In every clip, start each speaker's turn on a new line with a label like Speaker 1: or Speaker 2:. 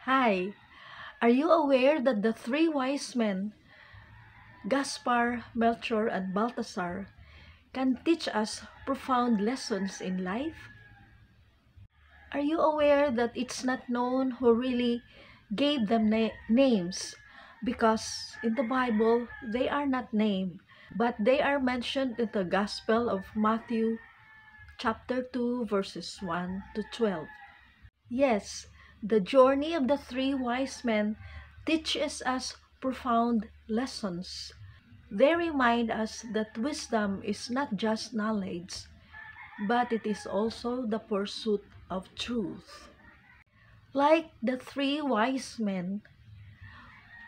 Speaker 1: Hi, are you aware that the three wise men, Gaspar, Melchior, and Balthasar, can teach us profound lessons in life? Are you aware that it's not known who really gave them names? Because in the Bible, they are not named, but they are mentioned in the Gospel of Matthew, chapter 2, verses 1 to 12. Yes, the journey of the three wise men teaches us profound lessons. They remind us that wisdom is not just knowledge, but it is also the pursuit of truth. Like the three wise men,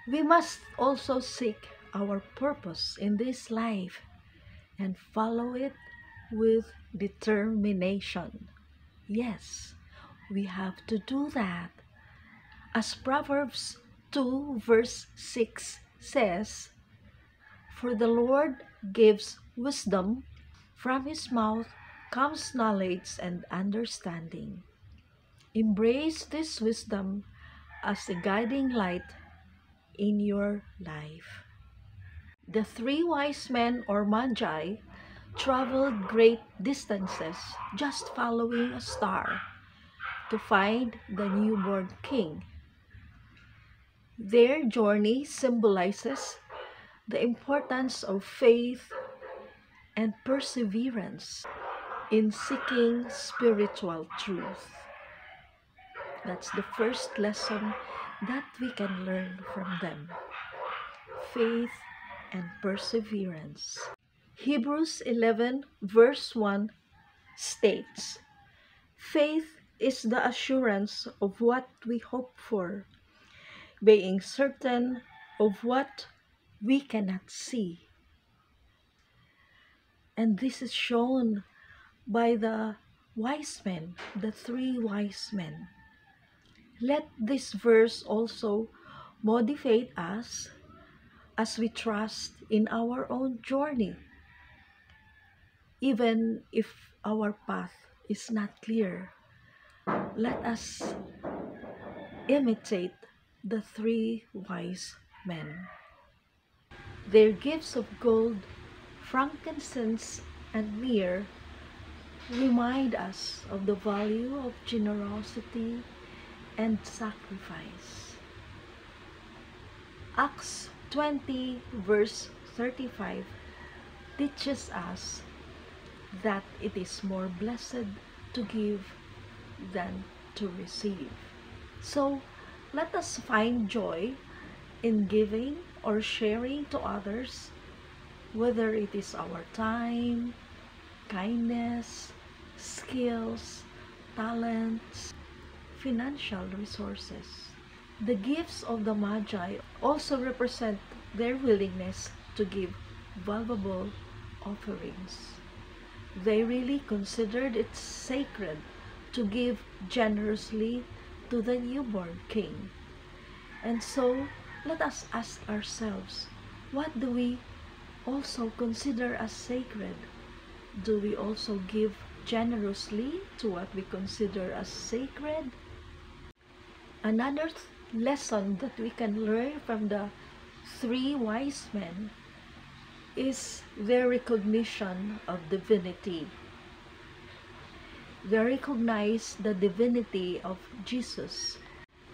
Speaker 1: we must also seek our purpose in this life and follow it with determination. Yes, we have to do that. As Proverbs 2 verse 6 says, "For the Lord gives wisdom, from his mouth comes knowledge and understanding." Embrace this wisdom as a guiding light in your life. The three wise men or magi traveled great distances just following a star to find the newborn king. Their journey symbolizes the importance of faith and perseverance in seeking spiritual truth. That's the first lesson that we can learn from them. Faith and perseverance. Hebrews 11 verse 1 states, "Faith is the assurance of what we hope for, being certain of what we cannot see." And this is shown by the wise men, the three wise men. Let this verse also motivate us as we trust in our own journey, even if our path is not clear. Let us imitate the three wise men. Their gifts of gold, frankincense, and myrrh remind us of the value of generosity and sacrifice. Acts 20 verse 35 teaches us that it is more blessed to give than to receive. So let us find joy in giving or sharing to others, whether it is our time, kindness, skills, talents, financial resources. The gifts of the Magi also represent their willingness to give valuable offerings. They really considered it sacred to give generously to the newborn king. And so, let us ask ourselves, what do we also consider as sacred? Do we also give generously to what we consider as sacred? Another lesson that we can learn from the three wise men is their recognition of divinity. They recognize the divinity of Jesus.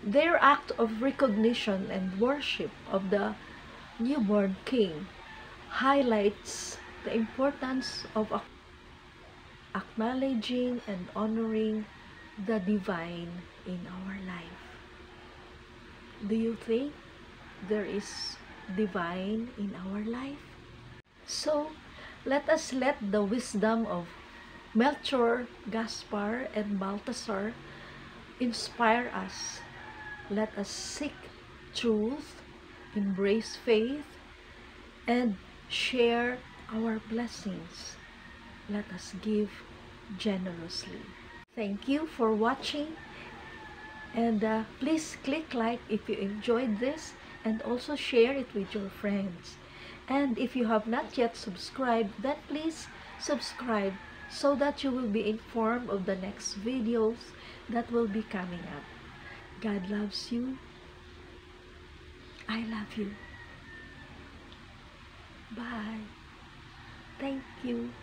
Speaker 1: Their act of recognition and worship of the newborn king highlights the importance of acknowledging and honoring the divine in our life. Do you think there is divine in our life? So, let us let the wisdom of Melchior, Gaspar, and Balthasar inspire us. Let us seek truth, embrace faith, and share our blessings. Let us give generously. Thank you for watching, and please click like if you enjoyed this, and also share it with your friends. And if you have not yet subscribed, then please subscribe so that you will be informed of the next videos that will be coming up. God loves you. I love you. Bye. Thank you.